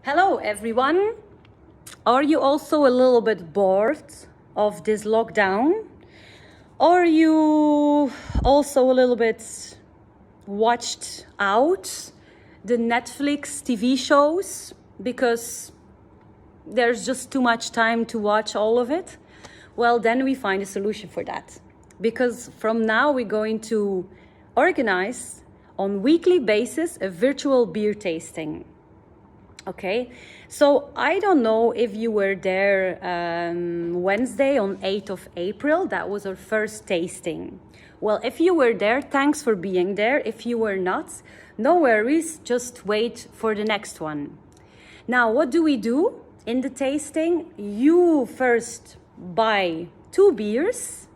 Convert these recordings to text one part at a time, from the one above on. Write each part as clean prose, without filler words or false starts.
Hello everyone! Are you also a little bit bored of this lockdown? Are you also a little bit watched out the Netflix TV shows because there's just too much time to watch all of it? Well, then we find a solution for that. Because from now we're going to organize on weekly basis a virtual beer tasting. Okay, so I don't know if you were there Wednesday on 8th of April. That was our first tasting. Well, if you were there, thanks for being there. If you were not, no worries, just wait for the next one. Now, what do we do in the tasting? You first buy 2 beers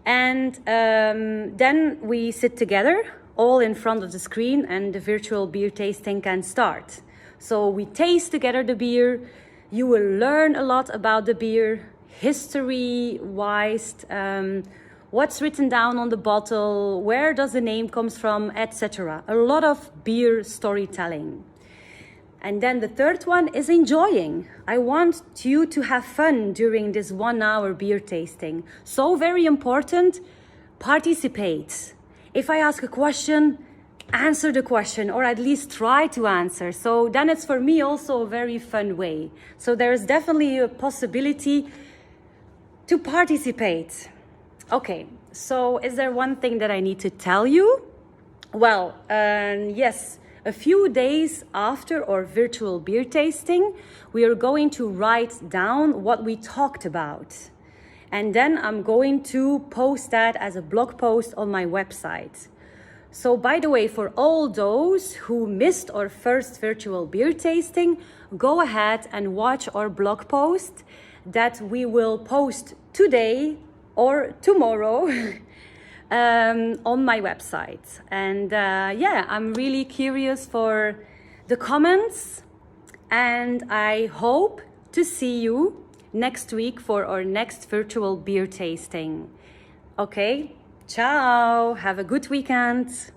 and then we sit together all in front of the screen and the virtual beer tasting can start. So we taste together the beer. You will learn a lot about the beer, history-wise, what's written down on the bottle, where does the name comes from, etc. A lot of beer storytelling. And then the third one is enjoying. I want you to have fun during this 1 hour beer tasting. So very important, participate. If I ask a question, answer the question or at least try to answer. So then it's for me also a very fun way. So there's definitely a possibility to participate. Okay, so is there one thing that I need to tell you? Well, yes, a few days after our virtual beer tasting, we are going to write down what we talked about. And then I'm going to post that as a blog post on my website. So by the way, for all those who missed our first virtual beer tasting, go ahead and watch our blog post that we will post today or tomorrow on my website. And yeah, I'm really curious for the comments and I hope to see you next week for our next virtual beer tasting. Okay? Ciao, have a good weekend.